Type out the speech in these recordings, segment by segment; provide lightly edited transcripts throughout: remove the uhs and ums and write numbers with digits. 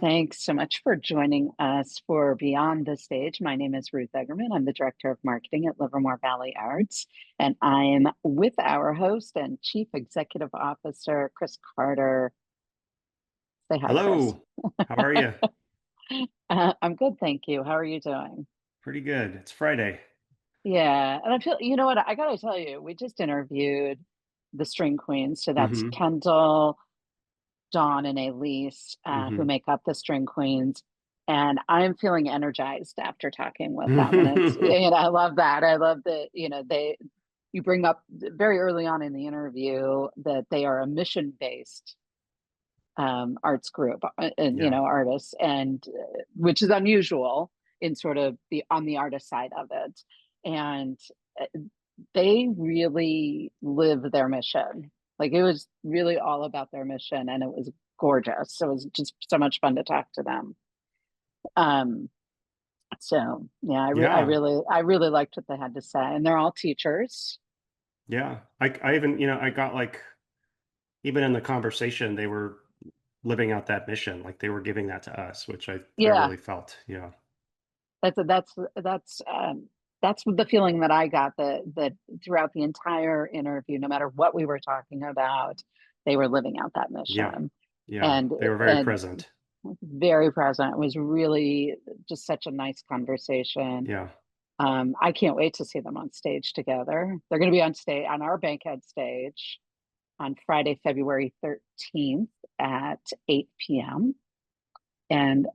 Thanks so much for joining us for Beyond the Stage. My name is Ruth Egerman. I'm the Director of Marketing at Livermore Valley Arts, and I am with our host and Chief Executive Officer, Chris Carter. Say hi, Chris. Hello, how are you? I'm good, thank you. How are you doing? Pretty good. It's Friday. Yeah, and I feel, you know what, I gotta tell you, we just interviewed the String Queens. So that's Mm-hmm. Kendall, Dawn and Elise, who Mm-hmm. make up the String Queens. And I'm feeling energized after talking with them. And I love that. I love that, you bring up very early on in the interview that they are a mission-based arts group and, Yeah, artists, and which is unusual in sort of on the artist side of it. And uh, they really live their mission. Like it was really all about their mission, and it was gorgeous. So it was just so much fun to talk to them. Um, so yeah, yeah, I really liked what they had to say, and they're all teachers. yeah. I even, I got like, even in the conversation, they were living out that mission, like they were giving that to us, which I Yeah, really felt. Yeah, that's the feeling that I got, that throughout the entire interview, no matter what we were talking about, they were living out that yeah, mission, yeah. and They were very and present. very present. It was really just such a nice conversation. Yeah. I can't wait to see them on stage together. They're going to be on stage on our Bankhead stage on Friday, February 13th at 8 p.m. And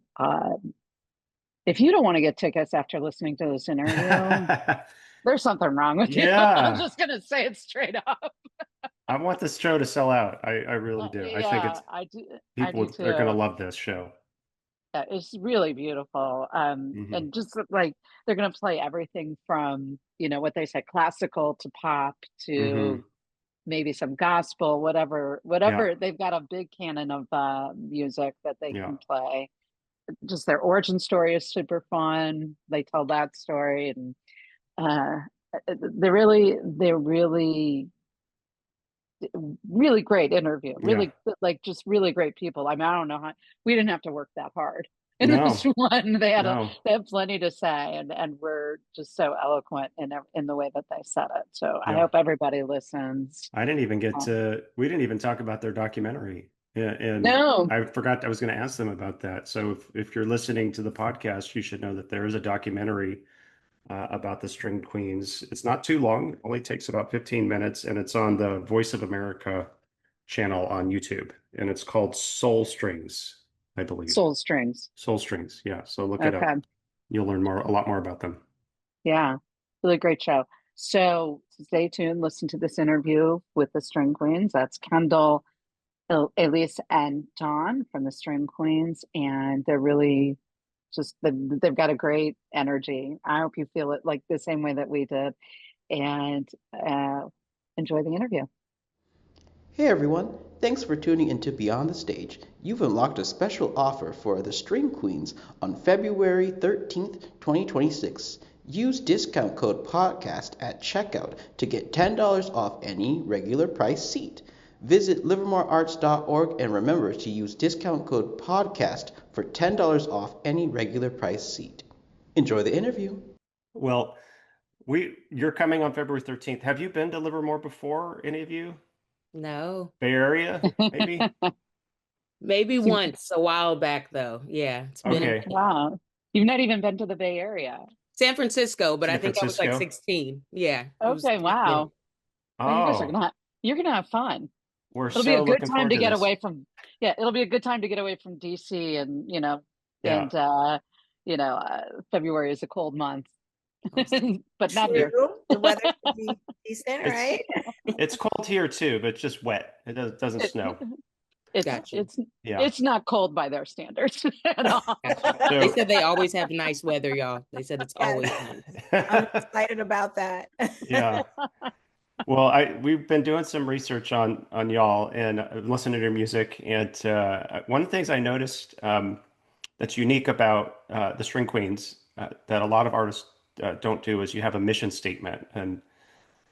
if you don't want to get tickets after listening to this interview, there's something wrong with you. I'm Yeah. just going to say it straight up. I want this show to sell out. I really do. I think Yeah, it's I do. I do people are going to too. love this show. Yeah, it's really beautiful. Hmm. And just like they're going to play everything from, what they said, classical to pop to Hmm. maybe some gospel, Yeah. whatever. They've got a big canon of music that they Yeah. can play. Just their origin story is super fun. They tell that story, and uh, they're really great interview. Yeah. Really, like, just really great people. I mean, I don't know how we didn't have to work that hard in this No. one. No. They have plenty to say, and we're just so eloquent in the way that they said it. So I Yeah. hope everybody listens. I didn't even get Um, to, we didn't even talk about their documentary. Yeah, and no, I forgot I was going to ask them about that. So if you're listening to the podcast, you should know that there is a documentary about the String Queens. It's not too long, it only takes about 15 minutes, and it's on the Voice of America channel on YouTube. And it's called Soul Strings, I believe. Soul Strings. Soul Strings. Yeah. So look it up. Okay, You'll learn a lot more about them. yeah, really great show. So stay tuned. Listen to this interview with the String Queens. That's Kendall, Elise, and Dawn from the String Queens, and they're really they've got a great energy. I hope you feel it like the same way that we did, and uh, enjoy the interview. Hey everyone, thanks for tuning into Beyond the Stage. You've unlocked a special offer for the String Queens on February 13th, 2026. Use discount code PODCAST at checkout to get $10 off any regular price seat. Visit livermorearts.org and remember to use discount code PODCAST for $10 off any regular price seat. Enjoy the interview. Well, you're coming on February 13th. Have you been to Livermore before, any of you? No, Bay Area, maybe? maybe So, once a while back though. Yeah, it's been a Okay. minute. wow, you've not even been to the Bay Area. San Francisco, but I San think I was like Francisco. 16. Yeah, Okay, it's been a minute. wow. Well, you guys are Oh, you're gonna have fun. we're It'll be a so good looking time forward to to get this. away from, yeah, it'll be a good time to get away from DC, and Yeah. and February is a cold month, but not here. True. The weather should be decent, It's right? it's cold here too, but it's just wet. It doesn't It, snow. it's Gotcha, it's Yeah. it's not cold by their standards at all. gotcha. They So said they always have nice weather, y'all. They said it's Yes. always nice. I'm excited about that. yeah. Well, we've been doing some research on y'all and listening to your music, and one of the things I noticed that's unique about the String Queens that a lot of artists don't do is you have a mission statement, and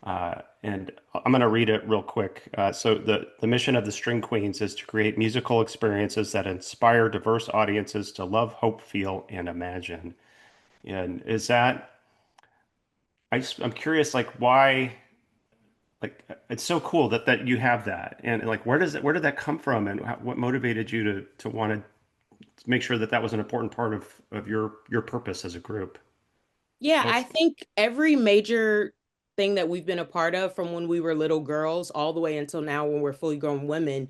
And I'm going to read it real quick. So the mission of the String Queens is to create musical experiences that inspire diverse audiences to love, hope, feel, and imagine. And is that, I'm curious, like why, like it's so cool that you have that, and like where did that come from, and what motivated you to want to make sure that that was an important part of your purpose as a group? Yeah, I What's think every major thing that we've been a part of from when we were little girls all the way until now when we're fully grown women,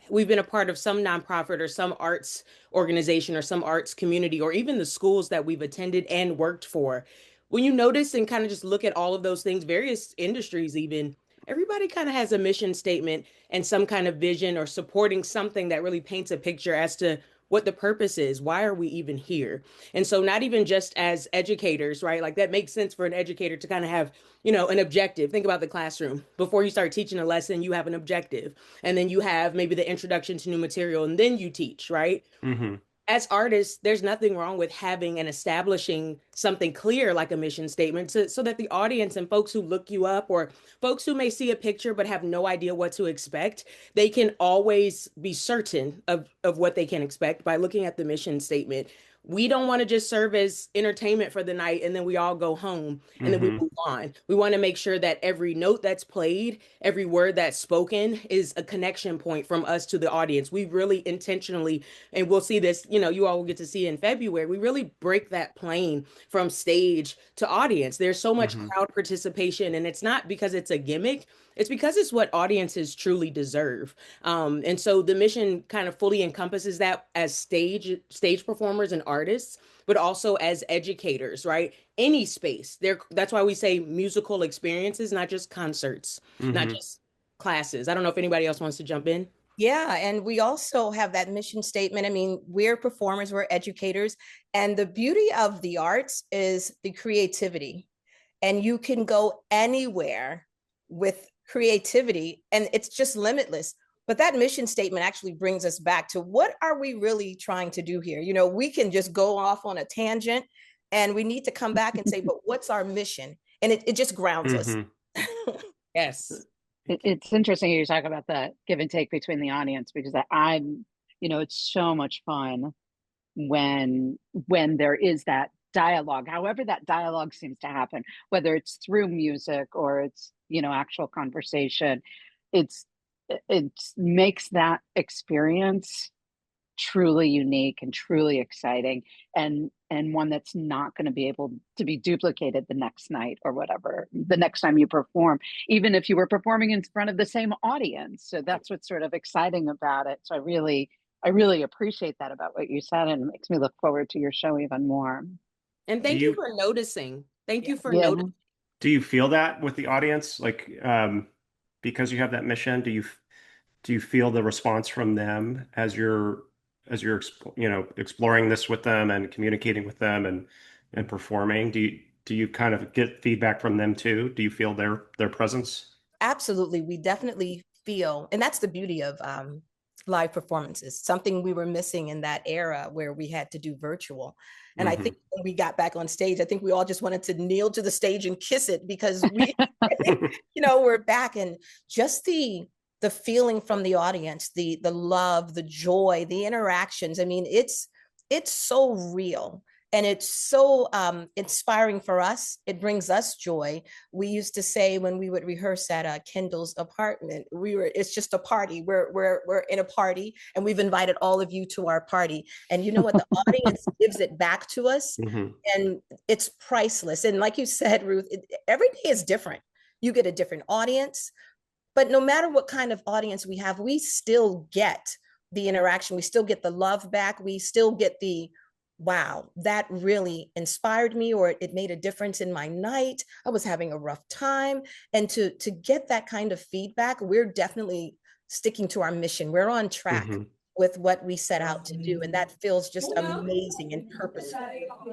we've been a part of some nonprofit or some arts organization or some arts community or even the schools that we've attended and worked for. When you notice and kind of just look at all of those things, various industries even, everybody kind of has a mission statement and some kind of vision or supporting something that really paints a picture as to what the purpose is. Why are we even here? And so not even just as educators, right? Like that makes sense for an educator to kind of have, an objective. Think about the classroom. Before you start teaching a lesson, you have an objective. And then you have maybe the introduction to new material and then you teach, right? mm-hmm, As artists, there's nothing wrong with having and establishing something clear like a mission statement so that the audience and folks who look you up or folks who may see a picture but have no idea what to expect, they can always be certain of what they can expect by looking at the mission statement. We don't want to just serve as entertainment for the night and then we all go home and then we mm-hmm, move on. We want to make sure that every note that's played, every word that's spoken is a connection point from us to the audience. We really intentionally, and we'll see this, you all will get to see in February. We really break that plane from stage to audience. There's so much mm-hmm, crowd participation, and it's not because it's a gimmick. It's because it's what audiences truly deserve. And so the mission kind of fully encompasses that as stage performers and artists, but also as educators, right? Any space. That's why we say musical experiences, not just concerts, not mm-hmm, just classes. I don't know if anybody else wants to jump in. Yeah, and we also have that mission statement. I mean, we're performers, we're educators, and the beauty of the arts is the creativity. And you can go anywhere with creativity, and it's just limitless. But that mission statement actually brings us back to what are we really trying to do here? We can just go off on a tangent, and we need to come back and say, but what's our mission? And it just grounds us. mm-hmm. Yes. It's interesting you talk about the give and take between the audience because I'm, it's so much fun when there is that dialogue, however that dialogue seems to happen, whether it's through music or it's, actual conversation. It's it makes that experience truly unique and truly exciting and one that's not going to be able to be duplicated the next night or whatever the next time you perform, even if you were performing in front of the same audience. So that's what's sort of exciting about it. So I really appreciate that about what you said, and it makes me look forward to your show even more. And Do thank you you for noticing. Thank you for Yeah. noticing. do you feel that with the audience, like because you have that mission? Do you feel the response from them as you're exploring this with them and communicating with them and performing? Do you kind of get feedback from them too? Do you feel their presence? Absolutely. We definitely feel, and that's the beauty of live performances, something we were missing in that era where we had to do virtual. And I Hmm. think when we got back on stage, I think we all just wanted to kneel to the stage and kiss it because we, we're back, and just the feeling from the audience, the love, the joy, the interactions. I mean, it's so real and it's so inspiring for us. It brings us joy. We used to say when we would rehearse at Kendall's apartment, it's just a party. We're in a party, and we've invited all of you to our party. And you know what? The audience gives it back to us, Hmm. and it's priceless. And like you said, Ruth, every day is different. You get a different audience, but no matter what kind of audience we have, we still get the interaction. We still get the love back. We still get the wow, that really inspired me, or it made a difference in my night. I was having a rough time. And to get that kind of feedback, we're definitely sticking to our mission. We're on track Hmm. with what we set out to do. And that feels just amazing and purposeful.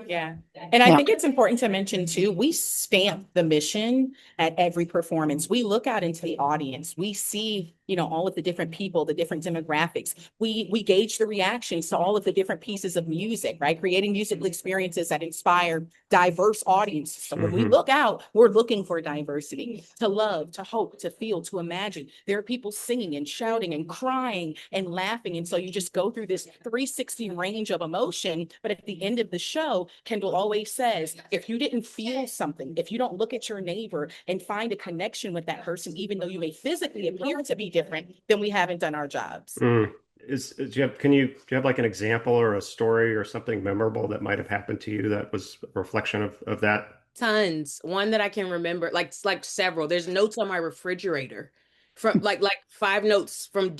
Yeah. And I Yeah. think it's important to mention too, we stamp the mission at every performance. We look out into the audience. We see all of the different people, the different demographics. We gauge the reactions to all of the different pieces of music, right? Creating musical experiences that inspire diverse audiences. So when we look out, we're looking for diversity, to love, to hope, to feel, to imagine. There are people singing and shouting and crying and laughing. And so you just go through this 360 range of emotion. But at the end of the show, Kendall always says, if you didn't feel something, if you don't look at your neighbor and find a connection with that person, even though you may physically appear to be different, then we haven't done our jobs. Do you have like an example or a story or something memorable that might have happened to you that was a reflection of that? Tons. One that I can remember, like several. There's notes on my refrigerator from like 5 notes from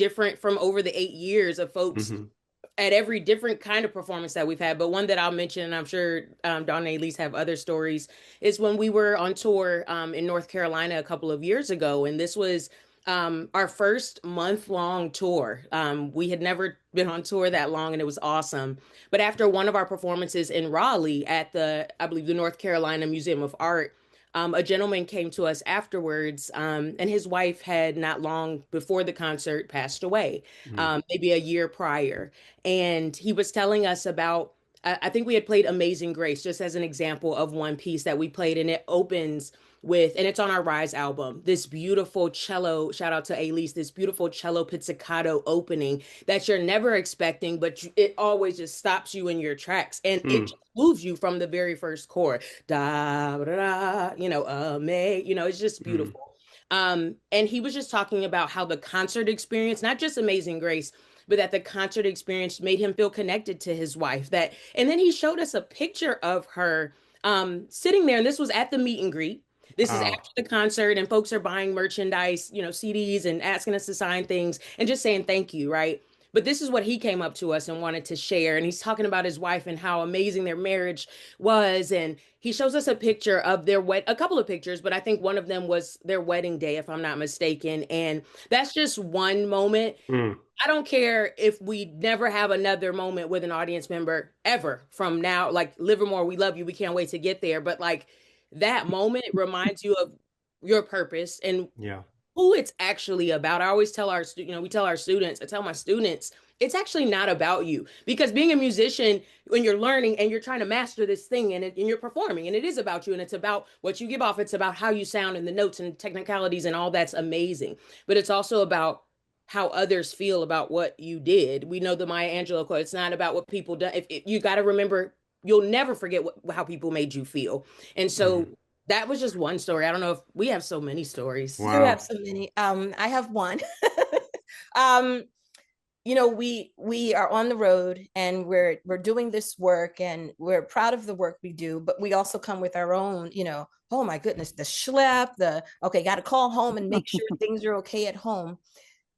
over the 8 years of folks at every different kind of performance that we've had. But one that I'll mention, and I'm sure Dawn and Elise have other stories, is when we were on tour in North Carolina a couple of years ago. And this was our first month-long tour. We had never been on tour that long, and it was awesome. But after one of our performances in Raleigh at I believe, the North Carolina Museum of Art, a gentleman came to us afterwards, and his wife had not long before the concert passed away, maybe a year prior. And he was telling us about, I think we had played Amazing Grace, just as an example of one piece that we played, and it opens with, and it's on our Rise album, this beautiful cello, shout out to Elise, this beautiful cello pizzicato opening that you're never expecting, but it always just stops you in your tracks. And it just moves you from the very first chord. Da, da, da, it's just beautiful. And he was just talking about how the concert experience, not just Amazing Grace, but that the concert experience made him feel connected to his wife. And then he showed us a picture of her sitting there, and this was at the meet and greet. This is after the concert, and folks are buying merchandise, CDs, and asking us to sign things and just saying thank you, right? But this is what he came up to us and wanted to share. And he's talking about his wife and how amazing their marriage was. And he shows us a picture of a couple of pictures, but I think one of them was their wedding day, if I'm not mistaken. And that's just one moment. I don't care if we never have another moment with an audience member ever from now, like Livermore, we love you. We can't wait to get there. But like that moment reminds you of your purpose and who it's actually about. I always tell our students, I tell my students, it's actually not about you, because being a musician, when you're learning and you're trying to master this thing and you're performing, and it is about you, and it's about what you give off. It's about how you sound and the notes and technicalities and all that's amazing. But it's also about how others feel about what you did. We know the Maya Angelou quote, it's not about what people do. If you got to remember, you'll never forget how people made you feel. And so that was just one story. I don't know if we have so many stories. Wow. We do have so many. I have one. We are on the road and we're doing this work, and we're proud of the work we do, but we also come with our own, oh my goodness, the schlep, got to call home and make sure things are okay at home.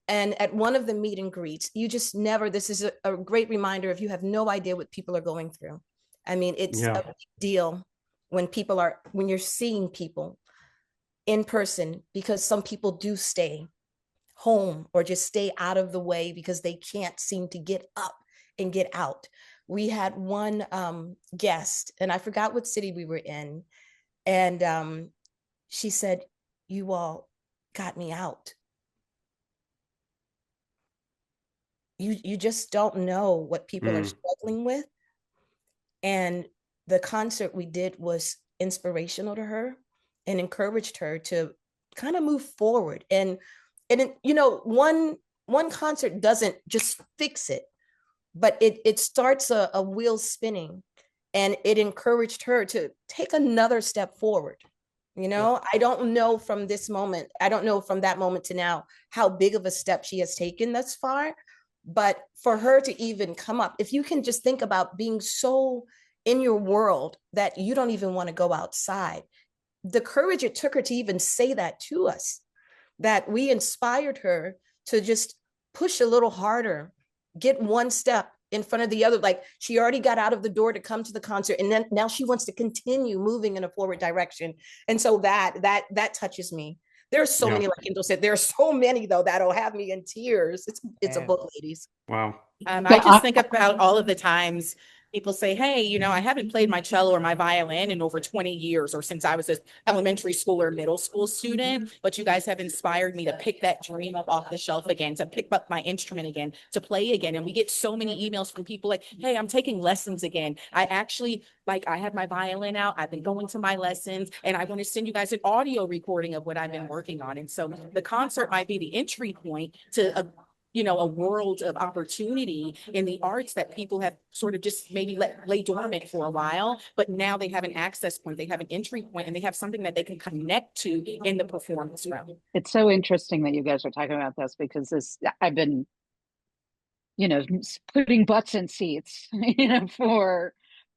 And at one of the meet and greets, you just never, this is a great reminder if you have no idea what people are going through. I mean, it's a big deal when you're seeing people in person, because some people do stay home or just stay out of the way because they can't seem to get up and get out. We had one guest, and I forgot what city we were in. And she said, "You all got me out." You just don't know what people are struggling with. And the concert we did was inspirational to her and encouraged her to kind of move forward. And one concert doesn't just fix it, but it starts a wheel spinning, and it encouraged her to take another step forward. I don't know from that moment to now how big of a step she has taken thus far. But for her to even come up, if you can just think about being so in your world that you don't even want to go outside, the courage it took her to even say that to us, that we inspired her to just push a little harder, get one step in front of the other. Like, she already got out of the door to come to the concert, and then now she wants to continue moving in a forward direction. And so that touches me. There's so many, like Kendall said, there are so many though that'll have me in tears. It's a book, ladies. Wow. I just think about all of the times People say, hey, you know, I haven't played my cello or my violin in over 20 years or since I was an elementary school or middle school student, but you guys have inspired me to pick that dream up off the shelf again, to pick up my instrument again, to play again. And we get so many emails from people like, hey, I'm taking lessons again. I actually, like, I have my violin out. I've been going to my lessons and I want to send you guys an audio recording of what I've been working on. And so the concert might be the entry point to a, you know, a world of opportunity in the arts that people have sort of just maybe lay dormant for a while, but now they have an access point, they have an entry point, and they have something that they can connect to in the performance realm. It's so interesting that you guys are talking about this because I've been, putting butts in seats,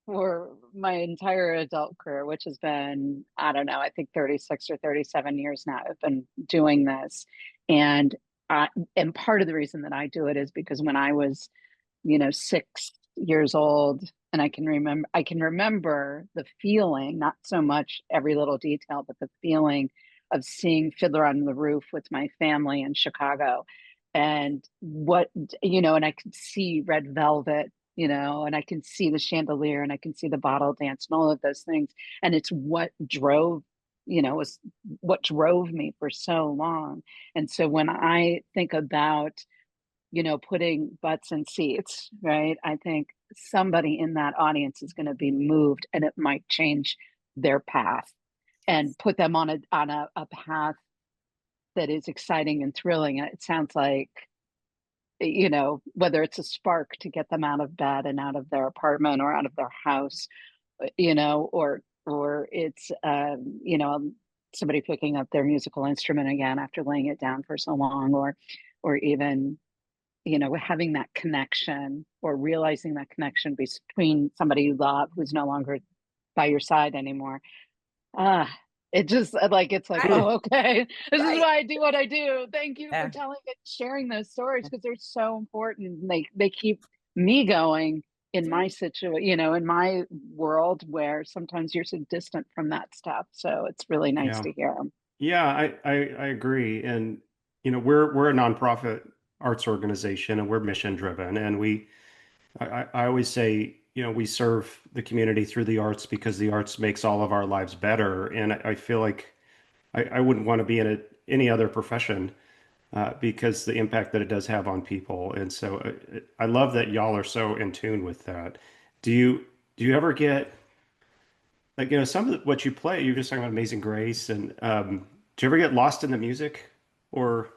for my entire adult career, which has been, I don't know, I think 36 or 37 years now. I've been doing this. And and part of the reason that I do it is because when I was, 6 years old, and I can remember the feeling, not so much every little detail, but the feeling of seeing Fiddler on the Roof with my family in Chicago. And and I could see Red Velvet, and I can see the chandelier and I can see the bottle dance and all of those things. And it's was what drove me for so long. And so when I think about, putting butts in seats, right? I think somebody in that audience is going to be moved and it might change their path and put them on a path that is exciting and thrilling. And it sounds like, whether it's a spark to get them out of bed and out of their apartment or out of their house, or it's somebody picking up their musical instrument again after laying it down for so long, or even having that connection or realizing that connection between somebody you love who's no longer by your side anymore. Ah, it just it's like, Right. oh, okay, this is Right. why I do what I do. Thank you for Yeah. telling and sharing those stories because they're so important. They keep me going in my situation, in my world where sometimes you're so distant from that stuff. So it's really nice Yeah. to hear them. Yeah, I agree. And we're a nonprofit arts organization and we're mission driven. And I always say, we serve the community through the arts because the arts makes all of our lives better. And I feel like I wouldn't want to be in any other profession because the impact that it does have on people. And so I love that y'all are so in tune with that. Do you ever get like, some of what you play, you're just talking about Amazing Grace, and do you ever get lost in the music, or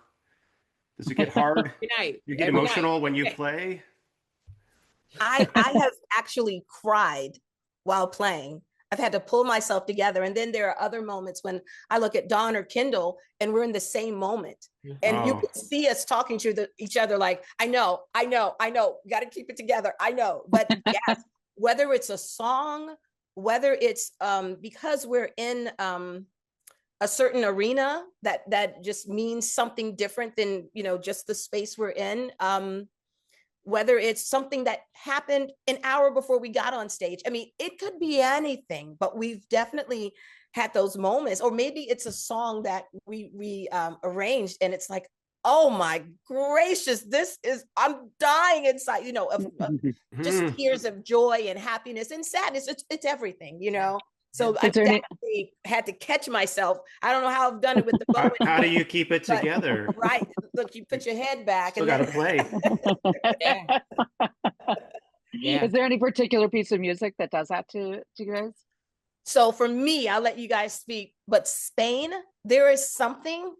does it get hard? Every night, You get every night. emotional when you Okay. play? I have actually cried while playing. I've had to pull myself together. And then there are other moments when I look at Dawn or Kendall and we're in the same moment. And you Oh, can see us talking to each other like, I know, you got to keep it together. I know. But yes, whether it's a song, whether it's because we're in a certain arena that just means something different than, just the space we're in. Whether it's something that happened an hour before we got on stage. I mean, it could be anything, but we've definitely had those moments. Or maybe it's a song that we arranged and it's like, oh my gracious, I'm dying inside, of just tears of joy and happiness and sadness. It's everything. So Is I've there any definitely had to catch myself. I don't know how I've done it with the bow how do anymore, you keep it but together? right, look, you put your head back Still and got then to play. Yeah. Yeah. Is there any particular piece of music that does that to you guys? So for me, I'll let you guys speak, but Spain, there is something,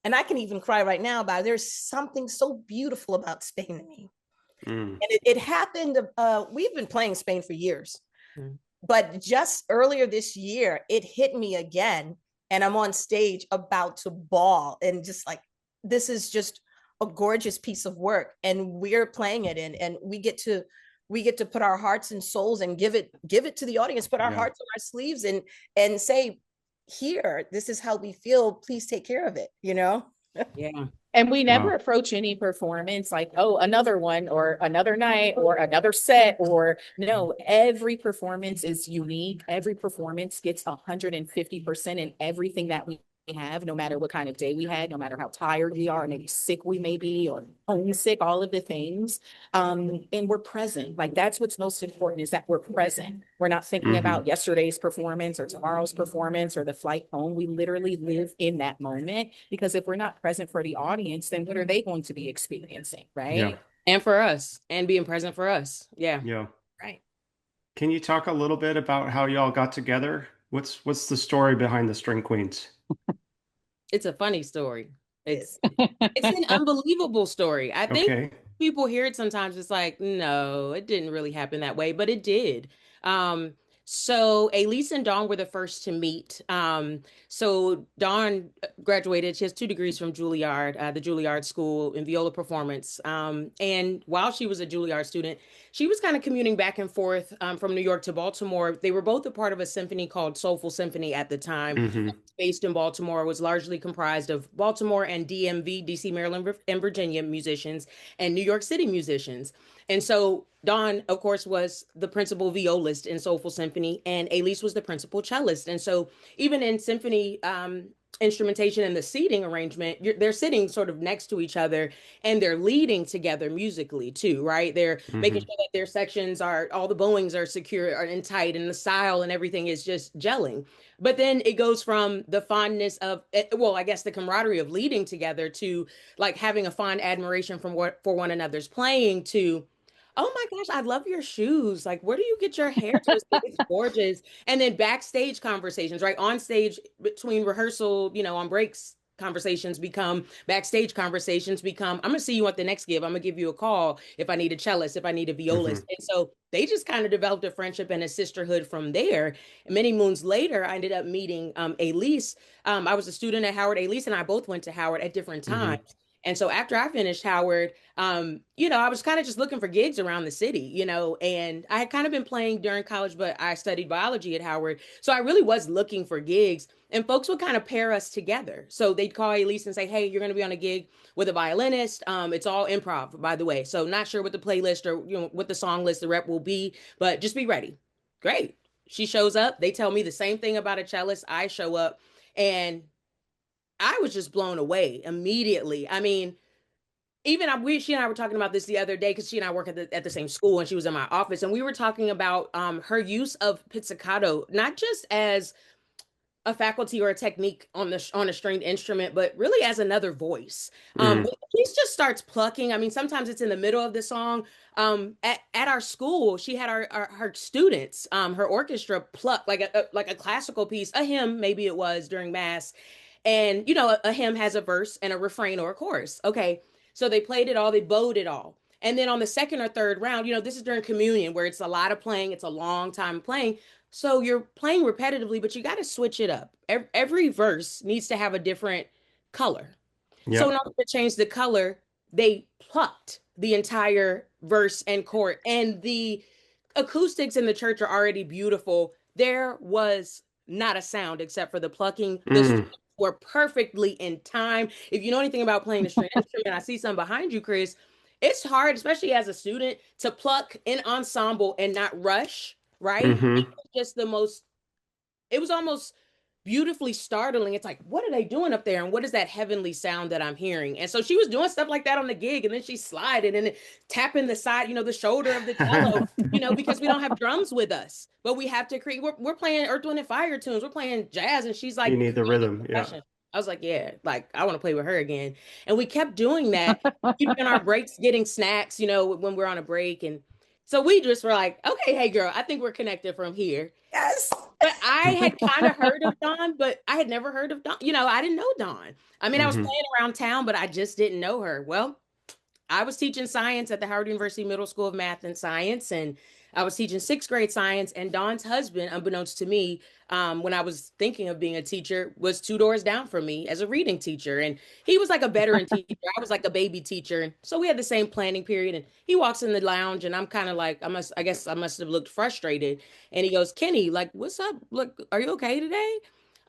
and I can even cry right now about it. There's something so beautiful about Spain to me. Mm. And it happened, we've been playing Spain for years, but just earlier this year, it hit me again. And I'm on stage about to bawl and just like, this is just a gorgeous piece of work. And we're playing it in, and we get to put our hearts and souls and give it to the audience, put our Yeah. hearts on our sleeves and say, here, this is how we feel. Please take care of it, Yeah. And we never Wow. approach any performance like, oh, another one or another night or another set, or no, every performance is unique. Every performance gets 150% in everything that we have, no matter what kind of day we had, no matter how tired we are, maybe sick we may be, or homesick, all of the things. And we're present. Like that's what's most important is that we're present. We're not thinking about yesterday's performance or tomorrow's performance or the flight home. We literally live in that moment because if we're not present for the audience, then what are they going to be experiencing, Yeah. right? And for us, and being present for us. Yeah. Yeah. Right. Can you talk a little bit about how y'all got together? What's the story behind the String Queens? It's a funny story. It's Yes. it's an unbelievable story. I think Okay. people hear it sometimes, it's like, no, it didn't really happen that way, but it did. Um, so Elise and Dawn were the first to meet. So Dawn graduated, she has 2 degrees from Juilliard, the Juilliard School in viola performance. And while she was a Juilliard student, she was kind of commuting back and forth from New York to Baltimore. They were both a part of a symphony called Soulful Symphony at the time, based in Baltimore, was largely comprised of Baltimore and DMV, DC, Maryland, and Virginia musicians, and New York City musicians. And so Dawn, of course, was the principal violist in Soulful Symphony, and Elise was the principal cellist. And so even in symphony instrumentation and the seating arrangement, they're sitting sort of next to each other and they're leading together musically too, right? They're making sure that their sections are, all the bowings are secure and tight and the style and everything is just gelling. But then it goes from the fondness of, well, I guess the camaraderie of leading together to like having a fond admiration from what for one another's playing to, oh my gosh, I love your shoes. Like, where do you get your hair twisted? It's gorgeous. And then backstage conversations, right? On stage between rehearsal, on breaks, conversations become backstage conversations become, I'm gonna see you at the next give. I'm gonna give you a call if I need a cellist, if I need a violist. And so they just kind of developed a friendship and a sisterhood from there. And many moons later, I ended up meeting Elise. I was a student at Howard. Elise and I both went to Howard at different times. And so after I finished Howard, I was kind of just looking for gigs around the city, and I had kind of been playing during college, but I studied biology at Howard. So I really was looking for gigs and folks would kind of pair us together. So they'd call Elise and say, hey, you're going to be on a gig with a violinist. It's all improv, by the way. So not sure what the playlist or, what the song list, the rep will be, but just be ready. Great. She shows up. They tell me the same thing about a cellist. I show up and I was just blown away immediately. I mean, she and I were talking about this the other day because she and I work at the same school and she was in my office and we were talking about her use of pizzicato, not just as a faculty or a technique on a stringed instrument, but really as another voice. He just starts plucking. I mean, sometimes it's in the middle of the song. At our school, she had her students, her orchestra pluck like a classical piece, a hymn, maybe it was during mass, and a hymn has a verse and a refrain or a chorus. Okay, so they played it all, they bowed it all. And then on the second or third round, this is during communion where it's a lot of playing, it's a long time playing. So you're playing repetitively, but you got to switch it up. Every verse needs to have a different color. So in Yep. order to change the color, they plucked the entire verse and chord. And the acoustics in the church are already beautiful. There was not a sound except for the plucking. The strings were perfectly in time. If you know anything about playing a string instrument, I see some behind you, Chris. It's hard, especially as a student, to pluck in ensemble and not rush, right? Just the most, it was almost beautifully startling. It's like, what are they doing up there? And what is that heavenly sound that I'm hearing? And so she was doing stuff like that on the gig, and then she slided and tapping the side, the shoulder of the cello, because we don't have drums with us, but we have to create. We're playing Earth, Wind, and Fire tunes. We're playing jazz, and she's You like, need the rhythm. Yeah. I was like, yeah, like I want to play with her again. And we kept doing that, even in our breaks, getting snacks, when we're on a break. And so we just were like, okay, hey girl, I think we're connected from here. Yes. But I had kind of heard of Dawn, but I had never heard of Dawn. I didn't know Dawn. I mean, I was playing around town, but I just didn't know her. Well, I was teaching science at the Howard University Middle School of Math and Science, and I was teaching sixth grade science. And Dawn's husband, unbeknownst to me, when I was thinking of being a teacher, was 2 doors down from me as a reading teacher. And he was like a veteran teacher. I was like a baby teacher. And so we had the same planning period. And he walks in the lounge, and I'm kind of like, I guess I must have looked frustrated. And he goes, Kenny, like, what's up? Look, are you okay today?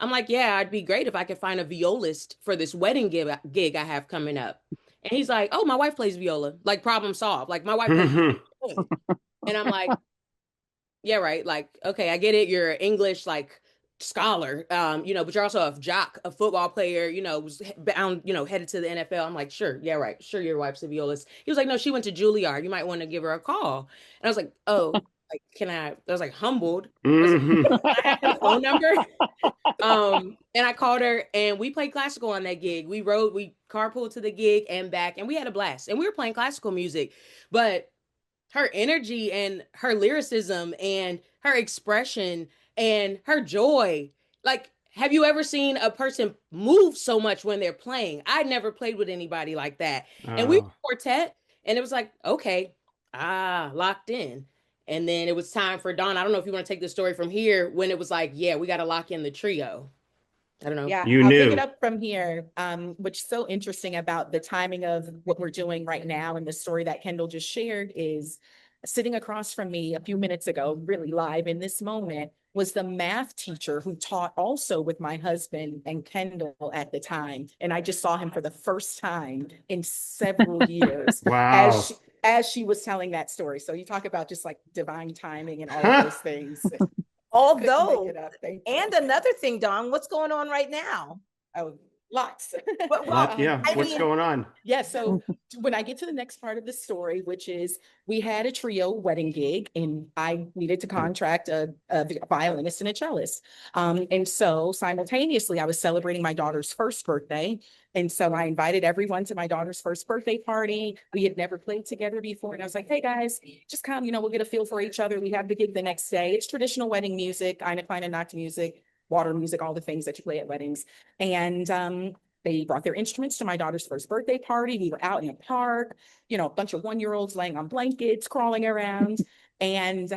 I'm like, yeah, I'd be great if I could find a violist for this wedding gig I have coming up. And he's like, oh, my wife plays viola. Like, problem solved. Like, my wife plays viola. And I'm like, yeah, right. Like, okay, I get it. You're English, like scholar, but you're also a jock, a football player, was bound, headed to the NFL. I'm like, sure, yeah, right, sure, your wife's a violist. He was like, no, she went to Juilliard. You might want to give her a call. And I was like, oh, like, can I? I was like humbled. I was like, Hmm. can I have her phone number? And I called her and we played classical on that gig. We carpooled to the gig and back, and we had a blast. And we were playing classical music, but her energy and her lyricism and her expression and her joy. Like, have you ever seen a person move so much when they're playing? I never played with anybody like that. And we were Oh, quartet, and it was like, okay, locked in. And then it was time for Dawn. I don't know if you want to take the story from here when it was like, yeah, we got to lock in the trio. I don't know. Yeah, you I'll pick it knew. up from here. Which is so interesting about the timing of what we're doing right now and the story that Kendall just shared is sitting across from me a few minutes ago, really live in this moment, was the math teacher who taught also with my husband and Kendall at the time. And I just saw him for the first time in several years Wow. as she was telling that story. So you talk about just like divine timing and all of those things. Couldn't make Although, it up. Thank and you. another thing, Don, what's going on right now? Oh, lots. Well, Yeah. I What's mean, going on? Yeah, so when I get to the next part of the story, which is we had a trio wedding gig and I needed to contract a violinist and a cellist. And so simultaneously, I was celebrating my daughter's first birthday. And so I invited everyone to my daughter's first birthday party. We had never played together before. And I was like, hey guys, just come, we'll get a feel for each other. We have the gig the next day. It's traditional wedding music, Eine Kleine Nacht music, water music, all the things that you play at weddings. And they brought their instruments to my daughter's first birthday party. We were out in a park, a bunch of 1-year-olds laying on blankets, crawling around. And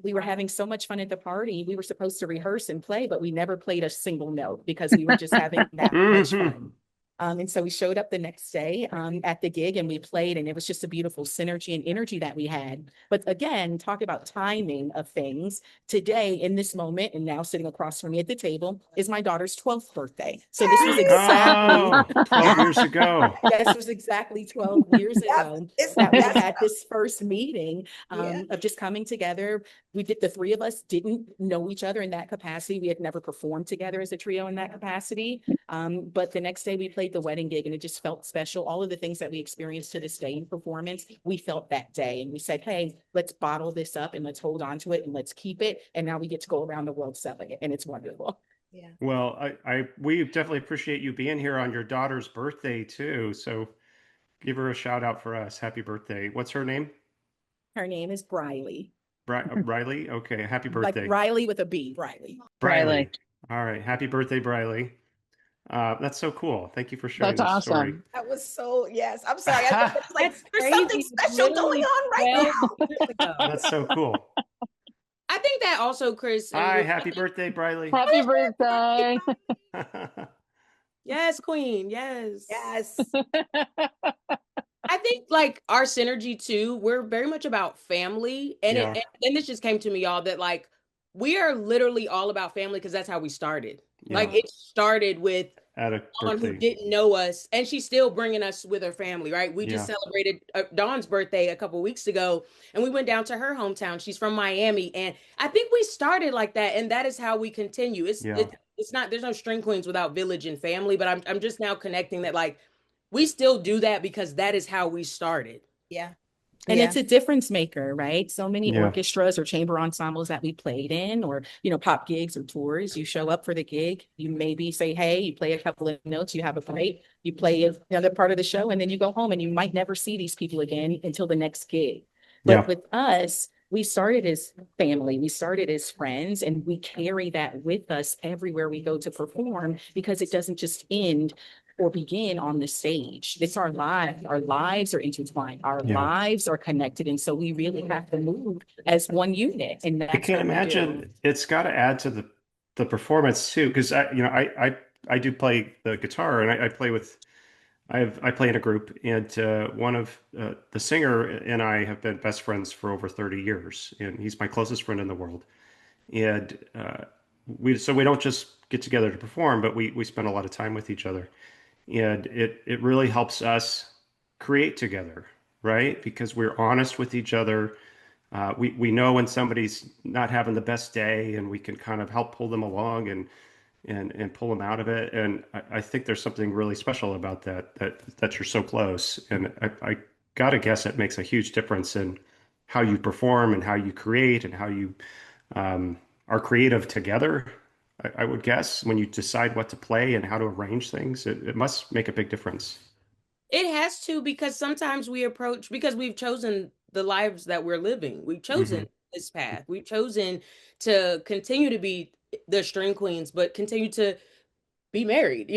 we were having so much fun at the party. We were supposed to rehearse and play, but we never played a single note because we were just having that much Hmm. fun. And so we showed up the next day at the gig and we played, and it was just a beautiful synergy and energy that we had. But again, talk about timing of things. Today, in this moment, and now sitting across from me at the table, is my daughter's 12th birthday. So this was exactly, Oh, 12 years ago. this was exactly 12 years that, ago it's that we that's had this first meeting yeah. of just coming together. The three of us didn't know each other in that capacity. We had never performed together as a trio in that capacity. But the next day we played the wedding gig and it just felt special. All of the things that we experienced to this day in performance, we felt that day. And we said, hey, let's bottle this up and let's hold on to it and let's keep it. And now we get to go around the world selling it. And it's wonderful. Yeah. Well, we definitely appreciate you being here on your daughter's birthday too. So give her a shout out for us. Happy birthday. What's her name? Her name is Briley. Riley? Okay. Happy Like birthday. Riley with a B, Briley. Riley. Briley. All right. Happy birthday, Briley. That's so cool. Thank you for sharing That's this story. awesome. That was so, yes. I'm sorry. I thought it's like That's there's crazy. something special going Literally on right 12 now. years ago. That's so cool. I think that also, Chris, and Hi, Ruth, happy birthday, Briley. Happy birthday. yes, Queen, yes. Yes. I think like our synergy too, we're very much about family. And Yeah. and this just came to me, y'all, that like we are literally all about family because that's how we started. Yeah. Like it started with At a Dawn who birthday. didn't know us, and she's still bringing us with her family, right? We just Yeah. celebrated Dawn's birthday a couple weeks ago, and we went down to her hometown. She's from Miami, and I think we started like that, and that is how we continue. Yeah. It's not there's no string queens without village and family, but I'm just now connecting that like we still do that because that is how we started. Yeah. And Yeah. it's a difference maker, right? So many Yeah. orchestras or chamber ensembles that we played in, or, pop gigs or tours, you show up for the gig, you maybe say, hey, you play a couple of notes, you have a break, you play another part of the show, and then you go home and you might never see these people again until the next gig. But Yeah. with us, we started as family, we started as friends, and we carry that with us everywhere we go to perform because it doesn't just end or begin on the stage. It's our lives. Our lives are intertwined. Our Yeah. lives are connected. And so we really have to move as one unit. And I that's can't what we do. imagine it's got to add to the performance too, because I do play the guitar and I play with I play in a group and one of the singer and I have been best friends for over 30 years and he's my closest friend in the world and we don't just get together to perform but we spend a lot of time with each other and it really helps us create together, right? Because we're honest with each other. We know when somebody's not having the best day, and we can kind of help pull them along and pull them out of it. And I think there's something really special about that you're so close. And I gotta guess it makes a huge difference in how you perform and how you create and how you are creative together. I would guess when you decide what to play and how to arrange things, it must make a big difference. It has to, because sometimes we approach, because we've chosen the lives that we're living. We've chosen Hmm. this path. We've chosen to continue to be the string queens, but continue to be married,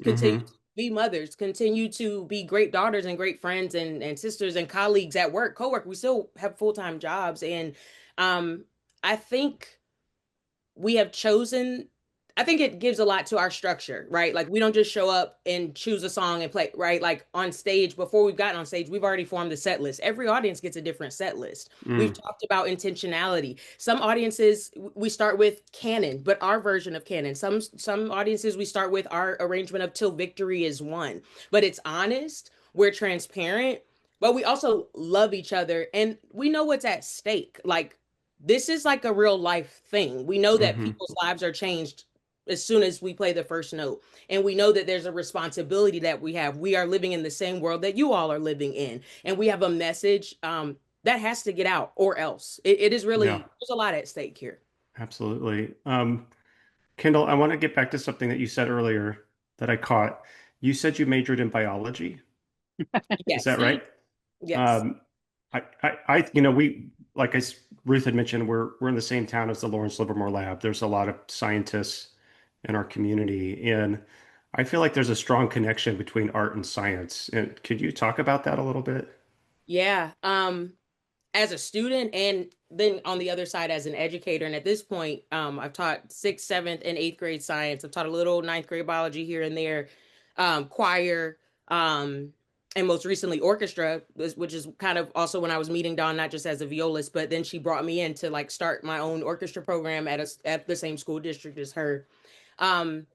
continue Hmm. to be mothers, continue to be great daughters and great friends and sisters and colleagues at work, co-work. We still have full-time jobs. And um, I think we have chosen, I think it gives a lot to our structure, right? Like we don't just show up and choose a song and play, right? Like on stage, before we've gotten on stage, we've already formed the set list. Every audience gets a different set list. We've Mm. talked about intentionality. Some audiences we start with canon, but our version of canon. Some audiences we start with our arrangement of Till Victory Is Won. But it's honest, we're transparent, but we also love each other and we know what's at stake. Like this is like a real life thing. We know that Hmm. people's lives are changed as soon as we play the first note. And we know that there's a responsibility that we have. We are living in the same world that you all are living in. And we have a message that has to get out, or else. It is Yeah, really, there's a lot at stake here. absolutely. Kendall, I want to get back to something that you said earlier that I caught. You said you majored in biology. Is that Yes. right? Yes. Um, we, Ruth had mentioned, we're in the same town as the Lawrence Livermore Lab. There's a lot of scientists in our community, and I feel like there's a strong connection between art and science. And could you talk about that a little bit? Yeah. As a student and then on the other side as an educator. And at this point, I've taught sixth, seventh, and eighth grade science. I've taught a little ninth grade biology here and there, choir, and most recently orchestra, which is kind of also when I was meeting Dawn, not just as a violist, but then she brought me in to like start my own orchestra program at the same school district as her. Um,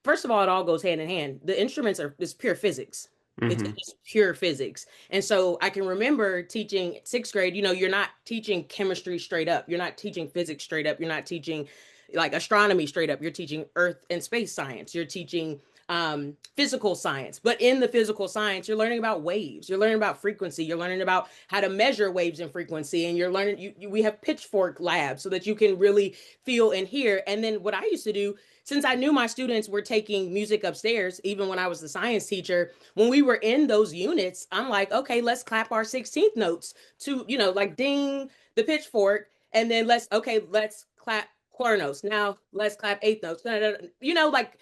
First of all, it all goes hand in hand. The instruments are it's pure physics. It's Hmm. just pure physics. And so I can remember teaching sixth grade, you're not teaching chemistry straight up. You're not teaching physics straight up. You're not teaching like astronomy straight up. You're teaching earth and space science. You're teaching physical science. But in the physical science, you're learning about waves. You're learning about frequency. You're learning about how to measure waves and frequency. And you're learning, we have pitchfork labs so that you can really feel and hear. And then what I used to do, since I knew my students were taking music upstairs, even when I was the science teacher, when we were in those units, I'm like, okay, let's clap our 16th notes to, like ding the pitchfork. And then let's clap quarter notes. Now let's clap eighth notes. Like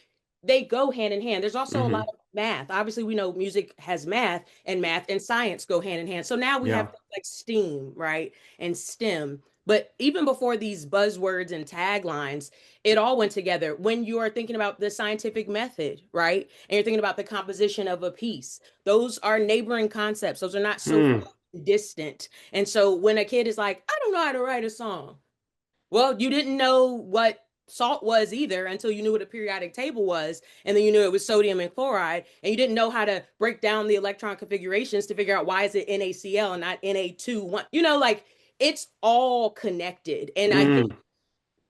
they go hand in hand. There's also a lot Hmm. of math. Obviously, we know music has math, and math and science go hand in hand. So now we have Yeah. things like STEAM, right? And STEM. But even before these buzzwords and taglines, it all went together. When you are thinking about the scientific method, right? And you're thinking about the composition of a piece, those are neighboring concepts. Those are not so far Hmm. distant. And so when a kid is like, I don't know how to write a song, well, you didn't know what salt was either until you knew what a periodic table was. And then you knew it was sodium and chloride. And you didn't know how to break down the electron configurations to figure out why is it NaCl and not Na2. Like it's all connected. And I think Mm.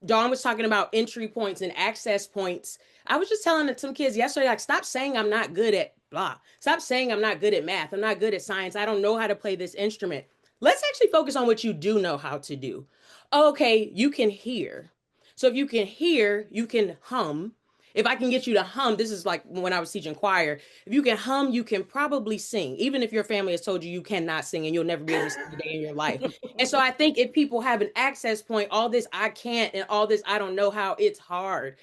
Dawn was talking about entry points and access points. I was just telling some kids yesterday, like, stop saying I'm not good at blah. Stop saying I'm not good at math. I'm not good at science. I don't know how to play this instrument. Let's actually focus on what you do know how to do. Okay, you can hear. So if you can hear, you can hum. If I can get you to hum, this is like when I was teaching choir. If you can hum, you can probably sing, even if your family has told you you cannot sing and you'll never be able to sing a day in your life. And so I think if people have an access point, all this I can't and all this I don't know how, it's hard.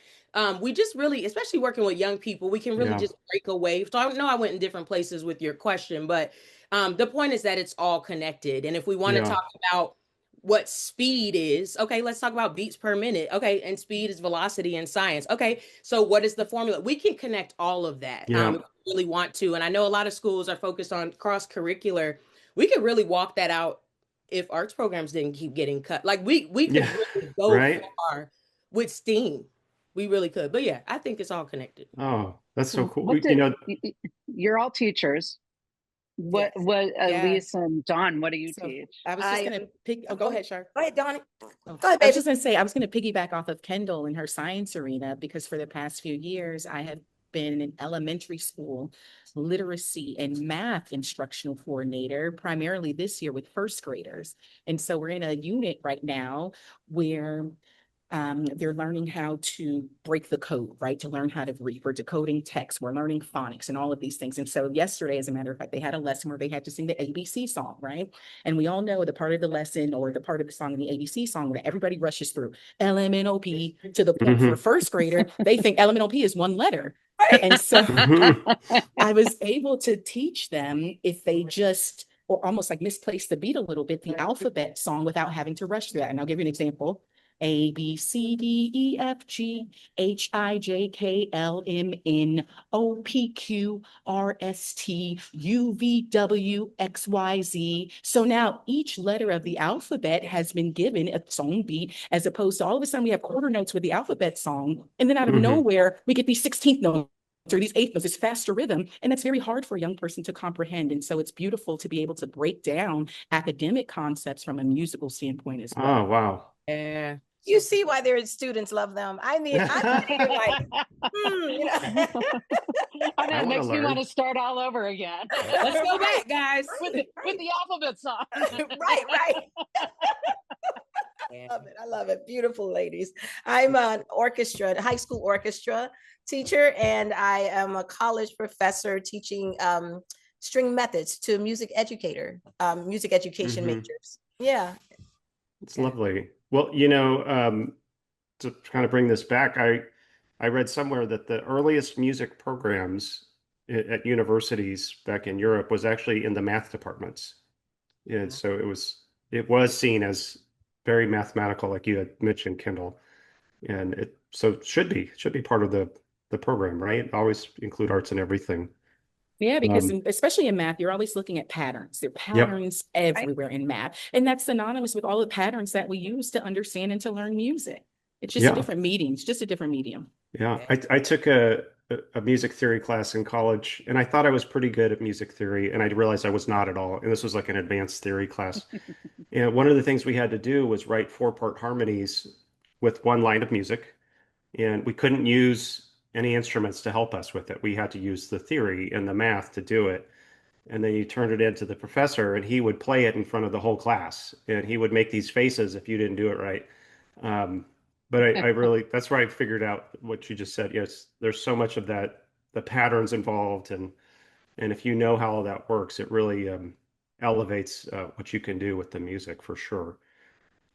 We just really, especially working with young people, we can really Yeah. just break away. So I know I went in different places with your question, but the point is that it's all connected. And if we want to Yeah. talk about what speed is, okay, let's talk about beats per minute. Okay, and speed is velocity in science. Okay, so what is the formula? We can connect all of that Yeah. if we really want to. And I know a lot of schools are focused on cross curricular. We could really walk that out if arts programs didn't keep getting cut. Like we could Yeah. really go Right. far with STEAM. We really could. But yeah, I think it's all connected. Oh, that's so cool. What You did know, you're all teachers. What Yes. Yeah. Elise and Dawn, what do you So teach? I was just I gonna pick, oh, go ahead, Shar. Go ahead, Donnie. Oh, Go ahead, I was baby. just going to say, I was going to piggyback off of Kendall in her science arena because for the past few years, I have been an elementary school literacy and math instructional coordinator, primarily this year with first graders. And so we're in a unit right now where they're learning how to break the code, right? To learn how to read. We're decoding text. We're learning phonics and all of these things. And so yesterday, as a matter of fact, they had a lesson where they had to sing the ABC song, right? And we all know the part of the lesson or the part of the song in the ABC song that everybody rushes through LMNOP to the point for Mhm. first grader, they think LMNOP is one letter. And so Mhm. I was able to teach them if they just or almost like misplace the beat a little bit, the alphabet song without having to rush through that. And I'll give you an example. A, B, C, D, E, F, G, H, I, J, K, L, M, N, O, P, Q, R, S, T, U, V, W, X, Y, Z. So now each letter of the alphabet has been given its own beat, as opposed to all of a sudden we have quarter notes with the alphabet song. And then out of Mhm. nowhere, we get these 16th notes or these eighth notes, this faster rhythm. And that's very hard for a young person to comprehend. And so it's beautiful to be able to break down academic concepts from a musical standpoint as Oh, well. wow. Yeah. You see why their students love them. I'm thinking like, you know. I know I it want to makes me want learn. to start all over again Let's go Right, back, guys. with right, the alphabet song. right, right. Yeah. Love it. I love it. Beautiful ladies. I'm an orchestra, high school orchestra teacher, and I am a college professor teaching string methods to music education Hmm. majors. Yeah. It's Yeah. lovely. Well, to kind of bring this back, I read somewhere that the earliest music programs at universities back in Europe was actually in the math departments. And so it was seen as very mathematical, like you had mentioned, Kendall. And it should be part of the program, right? Always include arts and everything. Yeah, because Um, especially in math, you're always looking at patterns. There are yep. patterns everywhere in math. And that's synonymous with all the patterns that we use to understand and to learn music. It's just a Yeah. different medium. It's just a different medium. Yeah. I took a music theory class in college, and I thought I was pretty good at music theory, and I realized I was not at all. And this was like an advanced theory class. And one of the things we had to do was write four-part harmonies with one line of music, and we couldn't use any instruments to help us with it. We had to use the theory and the math to do it. And then you turned it into the professor, and he would play it in front of the whole class, and he would make these faces if you didn't do it right. Um, but I really, that's where I figured out what you just said. Yes, there's so much of that, the patterns involved, and if you know how all that works, it really elevates what you can do with the music for sure.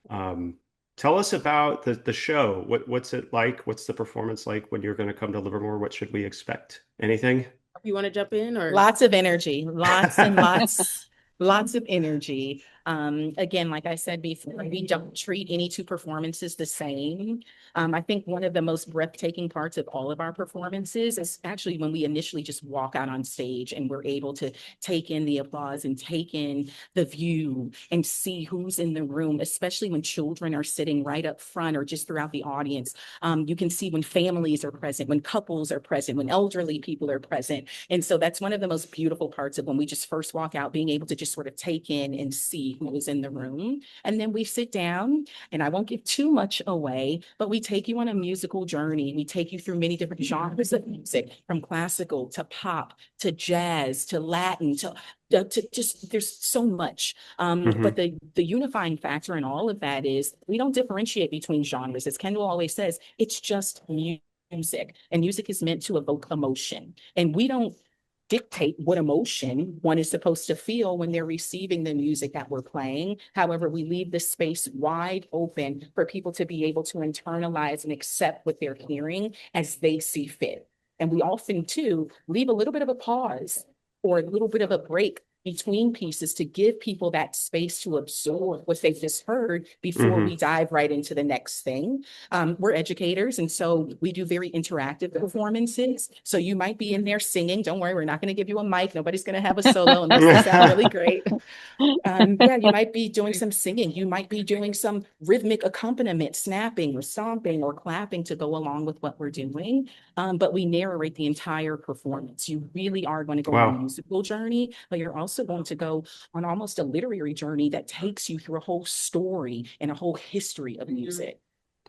Um, Tell us about the show. What's it like? What's the performance like when you're going to come to Livermore? What should we expect? Anything? You want to jump in or? Lots of energy, lots and lots, lots of energy. Again, like I said before, we don't treat any two performances the same. I think one of the most breathtaking parts of all of our performances is actually when we initially just walk out on stage and we're able to take in the applause and take in the view and see who's in the room, especially when children are sitting right up front or just throughout the audience. You can see when families are present, when couples are present, when elderly people are present. And so that's one of the most beautiful parts of when we just first walk out, being able to just sort of take in and see who is in the room. And then we sit down, and I won't give too much away, but we take you on a musical journey. We take you through many different genres of music, from classical to pop to jazz to Latin to just there's so much. But Hmm. the unifying factor in all of that is we don't differentiate between genres. As Kendall always says, it's just music, and music is meant to evoke emotion. And we don't dictate what emotion one is supposed to feel when they're receiving the music that we're playing. However, we leave the space wide open for people to be able to internalize and accept what they're hearing as they see fit. And we often, too, leave a little bit of a pause or a little bit of a break between pieces to give people that space to absorb what they've just heard before Hmm. we dive right into the next thing. We're educators, and so we do very interactive performances. So you might be in there singing. Don't worry, we're not going to give you a mic. Nobody's going to have a solo unless they sound really great. Yeah, you might be doing some singing. You might be doing some rhythmic accompaniment, snapping or stomping or clapping to go along with what we're doing. but we narrate the entire performance. You really are going to go on a Wow. musical journey, but you're also going to go on almost a literary journey that takes you through a whole story and a whole history of music.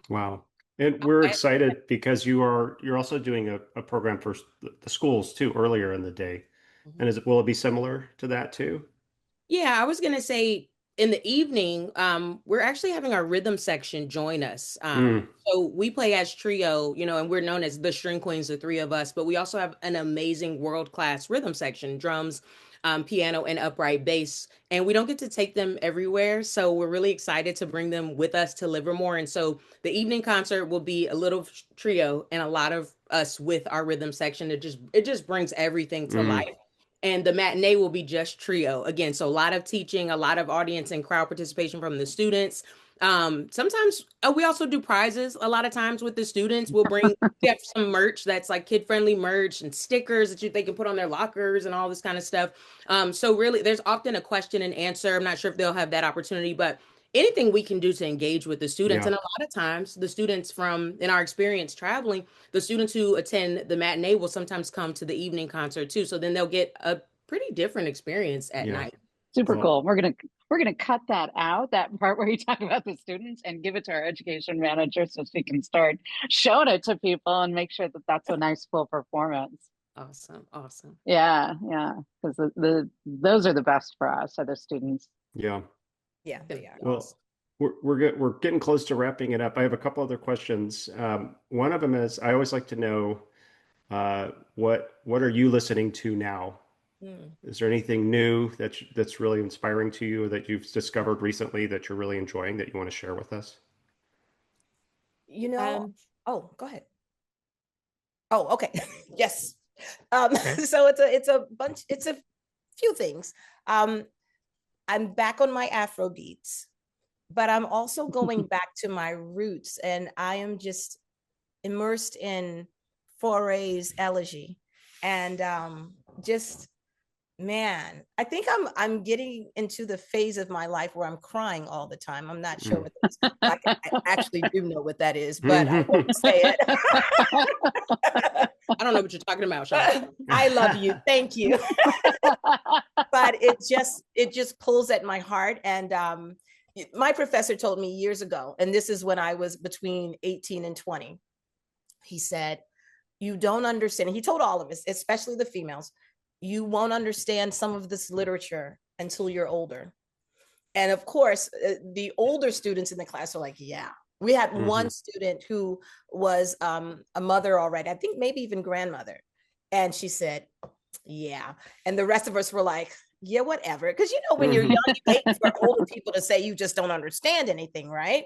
Wow. And we're excited because you're also doing a program for the schools too earlier in the day. And will it be similar to that too? Yeah, I was gonna say in the evening, we're actually having our rhythm section join us. So we play as trio, and we're known as the String Queens, the three of us, but we also have an amazing world-class rhythm section, drums, piano, and upright bass. And we don't get to take them everywhere. So we're really excited to bring them with us to Livermore. And so the evening concert will be a little trio and a lot of us with our rhythm section. It just brings everything to life. And the matinee will be just trio again. So a lot of teaching, a lot of audience and crowd participation from the students. Sometimes we also do prizes. A lot of times with the students, we have some merch that's like kid friendly merch and stickers that they can put on their lockers and all this kind of stuff. So really, there's often a question and answer. I'm not sure if they'll have that opportunity, but anything we can do to engage with the students. Yeah. And a lot of times, the students in our experience traveling, the students who attend the matinee will sometimes come to the evening concert too. So then they'll get a pretty different experience at Yeah. night. Super Well, cool. We're gonna cut that out, that part where you talk about the students, and give it to our education manager so she can start showing it to people and make sure that that's a nice full performance. Awesome. Awesome. Yeah, yeah, because those are the best for us, are the students. yeah. Yeah, they are. Well, we're getting close to wrapping it up. I have a couple other questions. One of them is I always like to know what are you listening to now? Is there anything new that's really inspiring to you or that you've discovered recently that you're really enjoying that you want to share with us? Oh, go ahead. Oh, okay. Yes. Okay. So it's a few things. I'm back on my Afro beats, but I'm also going back to my roots, and I am just immersed in Foray's elegy. And just man, I think I'm getting into the phase of my life where I'm crying all the time. I'm not sure what that is. I actually do know what that is, but I won't say it. I don't know what you're talking about, Sean. I love you. Thank you. But it just pulls at my heart. And my professor told me years ago, and this is when I was between 18 and 20. He said, you don't understand. He told all of us, especially the females, you won't understand some of this literature until you're older. And of course, the older students in the class are like, yeah. We had one student who was a mother already, I think maybe even grandmother. And she said, yeah. And the rest of us were like, yeah, whatever. Because when you're young, you wait for older people to say you just don't understand anything, right?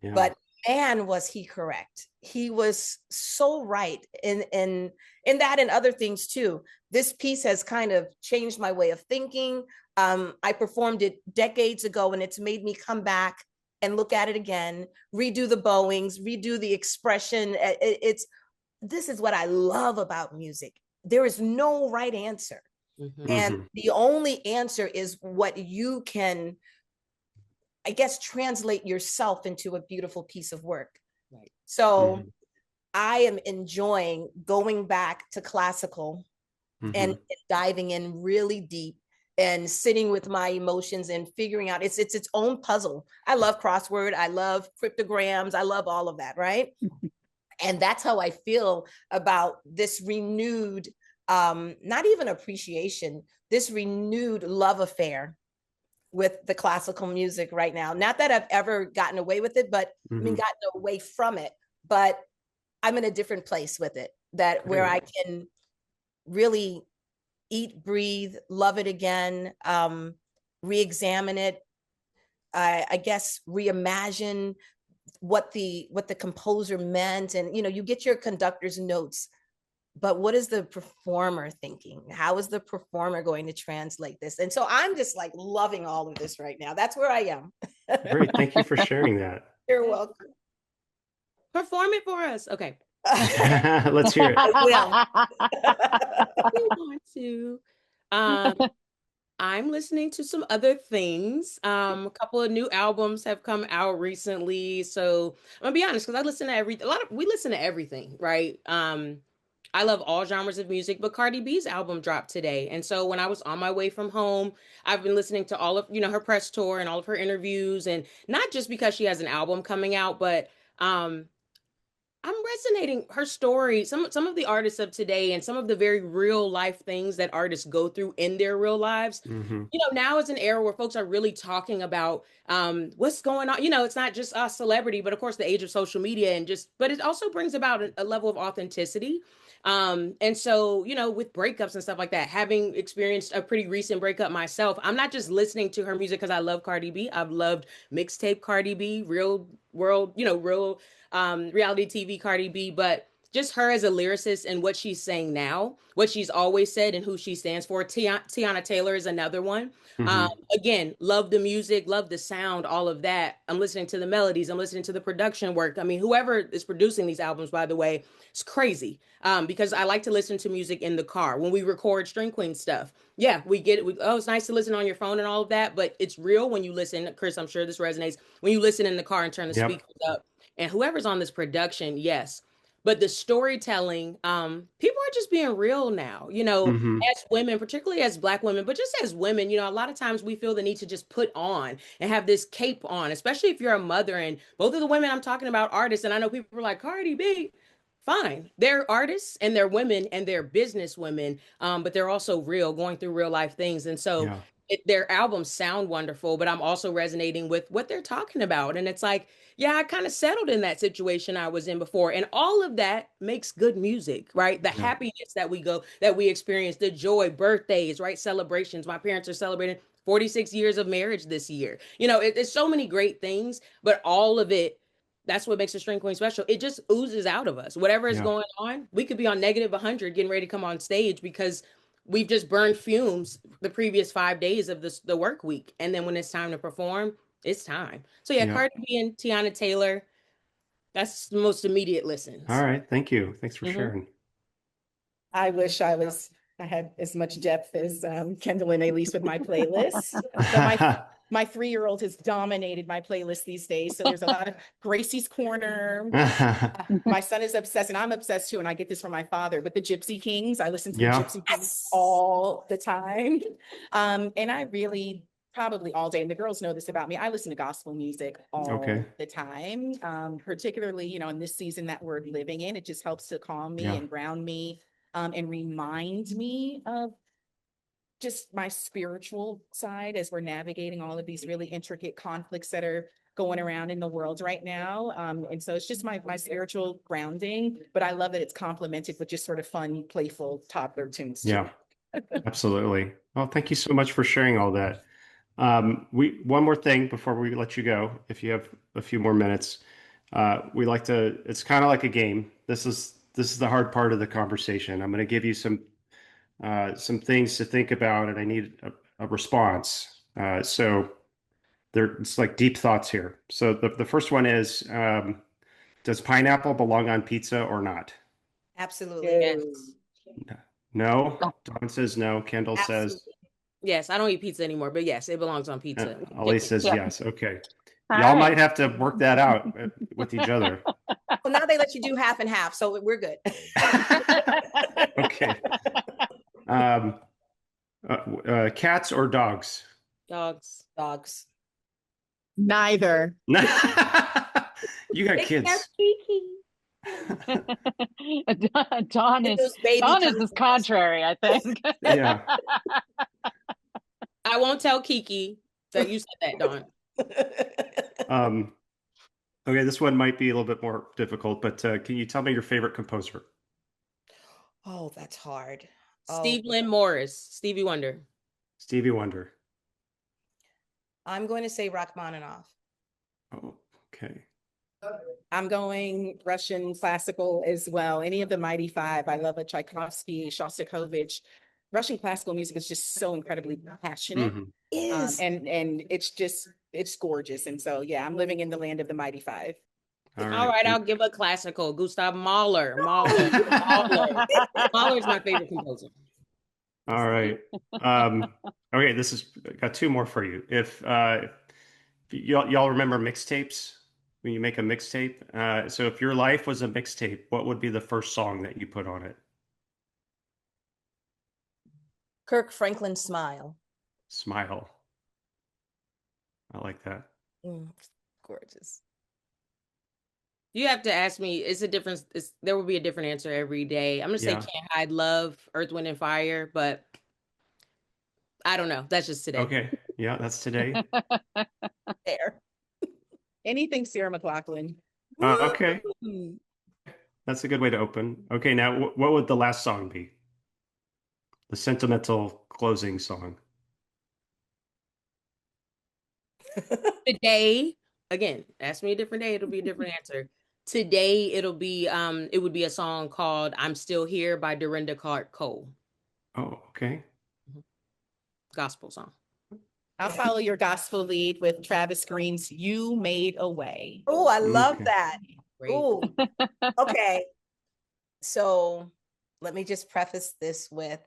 Yeah. But man, was he correct. He was so right in that and other things too. This piece has kind of changed my way of thinking. I performed it decades ago, and it's made me come back and look at it again, redo the bowings, redo the expression. This is what I love about music. There is no right answer. And the only answer is what you can, I guess, translate yourself into a beautiful piece of work. Right. So I am enjoying going back to classical and diving in really deep and sitting with my emotions and figuring out it's its own puzzle. I love crossword. I love cryptograms. I love all of that, right? And that's how I feel about this renewed, not even appreciation, this renewed love affair with the classical music right now. Not that I've ever gotten away with it, but I mean, gotten away from it, but I'm in a different place with it, that where I can really eat, breathe, love it again, re-examine it, I guess reimagine what the composer meant. And you get your conductor's notes, but what is the performer thinking? How is the performer going to translate this? And so I'm just like loving all of this right now. That's where I am. Great. Thank you for sharing that. You're welcome. Perform it for us. Okay. Let's hear it. We want to. I'm listening to some other things. A couple of new albums have come out recently. So I'm gonna be honest, because I listen to we listen to everything, right? I love all genres of music, but Cardi B's album dropped today. And so when I was on my way from home, I've been listening to all of, her press tour and all of her interviews, and not just because she has an album coming out, but um I'm resonating her story, some of the artists of today and some of the very real life things that artists go through in their real lives. Hmm. Now is an era where folks are really talking about what's going on. It's not just us celebrity, but of course the age of social media and just, but it also brings about a level of authenticity. And so, with breakups and stuff like that, having experienced a pretty recent breakup myself, I'm not just listening to her music because I love Cardi B. I've loved mixtape Cardi B, real world, real reality TV Cardi B, but just her as a lyricist and what she's saying now, what she's always said, and who she stands for. Tiana Taylor is another one. Hmm. Again, love the music, love the sound, all of that. I'm listening to the melodies, I'm listening to the production work. I mean, whoever is producing these albums, by the way, it's crazy. Because I like to listen to music in the car when we record String Queen stuff. Yeah, we get it. Oh, it's nice to listen on your phone and all of that, but it's real when you listen. Chris, I'm sure this resonates when you listen in the car and turn the Yep. speakers up. And whoever's on this production, yes, but the storytelling, people are just being real now, Hmm. as women, particularly as Black women, but just as women, a lot of times we feel the need to just put on and have this cape on, especially if you're a mother. And both of the women I'm talking about, artists, and I know people are like, Cardi B, fine, they're artists and they're women and they're business women, but they're also real, going through real life things. And so Yeah. their albums sound wonderful, but I'm also resonating with what they're talking about. And it's like, yeah, I kind of settled in that situation I was in before. And all of that makes good music, right? The Yeah. happiness that we experience, the joy, birthdays, right? Celebrations. My parents are celebrating 46 years of marriage this year. It's so many great things, but all of it, that's what makes a string queen special. It just oozes out of us. Whatever is Yeah. going on, we could be on negative 100 getting ready to come on stage because we've just burned fumes the previous 5 days of the work week. And then when it's time to perform, it's time. So yeah, Yeah. Cardi B and Tiana Taylor, that's the most immediate All listens. right. Thank you. Thanks for Hmm. sharing. I wish I had as much depth as Kendall and Elise with my playlist. But my 3-year-old has dominated my playlist these days. So there's a lot of Gracie's Corner. My son is obsessed, and I'm obsessed too. And I get this from my father. But the Gypsy Kings, I listen to the Yeah. Gypsy Kings all the time. And I really probably all day. And the girls know this about me. I listen to gospel music all Okay. the time, particularly, in this season that we're living in. It just helps to calm me Yeah. and ground me, and remind me of just my spiritual side as we're navigating all of these really intricate conflicts that are going around in the world right now. And so it's just my spiritual grounding, but I love that it's complemented with just sort of fun, playful toddler tunes too. Yeah. Absolutely. Well, thank you so much for sharing all that. One more thing before we let you go, if you have a few more minutes. We like to, it's kind of like a game. This is the hard part of the conversation. I'm going to give you some things to think about, and I need a response. So it's like deep thoughts here. So the first one is, does pineapple belong on pizza or not? Absolutely. Yes. No. Dawn says no. Kendall Absolutely. says, Yes, I don't eat pizza anymore, but yes, it belongs on pizza. Ali says Yep. yes. Okay. All Y'all right. might have to work that out with each other. Well, now they let you do half and half, so we're good. Okay. Um, cats or dogs? Dogs. Dogs. Neither. You got kids. Kiki. Dawn And is those baby Dawn is this contests. contrary, I think. Yeah. I won't tell Kiki that you said that, Dawn. Um, okay, this one might be a little bit more difficult, but can you tell me your favorite composer? Oh, that's hard. Steve Oh, Lynn Morris, Stevie Wonder. Stevie Wonder. I'm going to say Rachmaninoff. Oh, okay. I'm going Russian classical as well. Any of the Mighty Five. I love a Tchaikovsky, Shostakovich. Russian classical music is just so incredibly passionate. Mhm. Is And it's gorgeous. And so, yeah, I'm living in the land of the Mighty Five. All All right. right, I'll give a classical. Gustav Mahler. Mahler. Mahler is my favorite composer. All right. Okay, this is got two more for you. If y'all remember mixtapes when you make a mixtape, so if your life was a mixtape, what would be the first song that you put on it? Kirk Franklin Smile. Smile. I like that. Gorgeous. You have to ask me, it's a difference. There will be a different answer every day. I'm going to say Yeah. Can't Hide Love, Earth, Wind, and Fire, but I don't know. That's just today. Okay. Yeah, that's today. There. Anything Sarah McLachlan. Okay. That's a good way to open. Okay, now what would the last song be? The sentimental closing song. Today, again, ask me a different day, it'll be a different answer. Today, it'll be it would be a song called "I'm Still Here" by Dorinda Clark Cole. Oh, okay. Gospel song. I'll follow your gospel lead with Travis Green's "You Made a Way." Oh, I love Okay. that. Great. Oh, okay. So let me just preface this with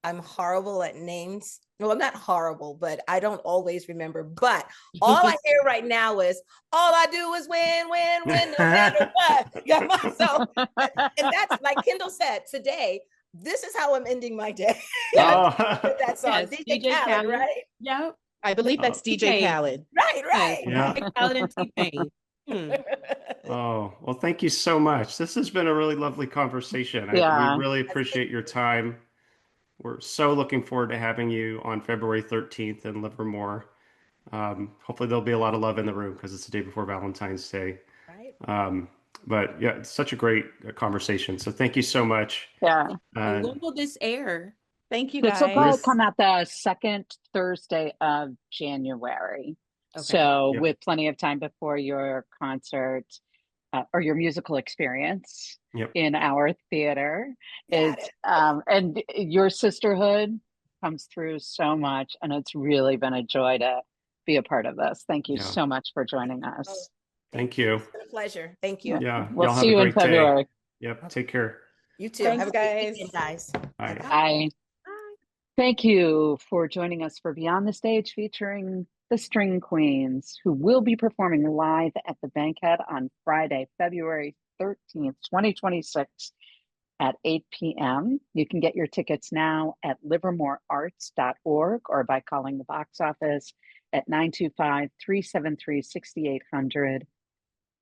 I'm horrible at names. Well, I'm not horrible, but I don't always remember. But all I hear right now is all I do is win, no matter what. Yeah, so, and that's like Kendall said today. This is how I'm ending my day. Oh. With that song, Yes, DJ Khaled, right? Yep. I believe that's DJ Khaled. Right. Yeah. DJ Khaled and T-Pain. Oh, well, thank you so much. This has been a really lovely conversation. Yeah. We really appreciate your time. We're so looking forward to having you on February 13th in Livermore. Hopefully there'll be a lot of love in the room because it's the day before Valentine's Day. Right. But yeah, it's such a great conversation. So thank you so much. Yeah. And when will this air? Thank you, This will probably guys. come out the second Thursday of January. Okay. So Yep. with plenty of time before your concert or your musical experience Yep. in our theater. Got It's it. and your sisterhood comes through so much, and it's really been a joy to be a part of this. Thank you Yeah. so much for joining Oh, us. Thank you. It's been a pleasure. Thank you. Yeah. We'll Y'all have see a you in great day. February. Yep. Take care. You too. Thanks, Have a great guys. weekend, guys. Bye. Bye. Thank you for joining us for Beyond the Stage featuring the String Queens, who will be performing live at the Bankhead on Friday, February 13th, 2026 at 8 p.m. You can get your tickets now at livermorearts.org or by calling the box office at 925-373-6800.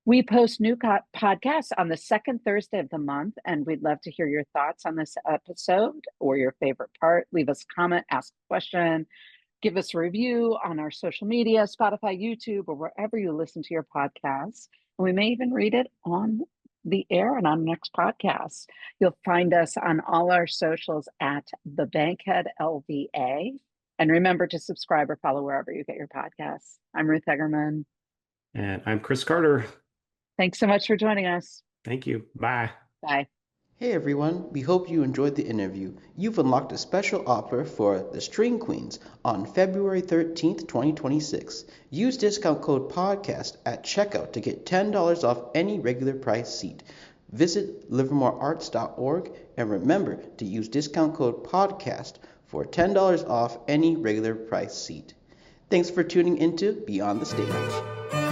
We post new podcasts on the second Thursday of the month, and we'd love to hear your thoughts on this episode or your favorite part. Leave us a comment, ask a question, give us a review on our social media, Spotify, YouTube, or wherever you listen to your podcasts. And we may even read it on the air and on the next podcast. You'll find us on all our socials at the Bankhead LVA. And remember to subscribe or follow wherever you get your podcasts. I'm Ruth Egerman. And I'm Chris Carter. Thanks so much for joining us. Thank you. Bye. Bye. Hey everyone, we hope you enjoyed the interview. You've unlocked a special offer for the String Queens on February 13th, 2026. Use discount code PODCAST at checkout to get $10 off any regular price seat. Visit livermorearts.org and remember to use discount code PODCAST for $10 off any regular price seat. Thanks for tuning into Beyond the Stage.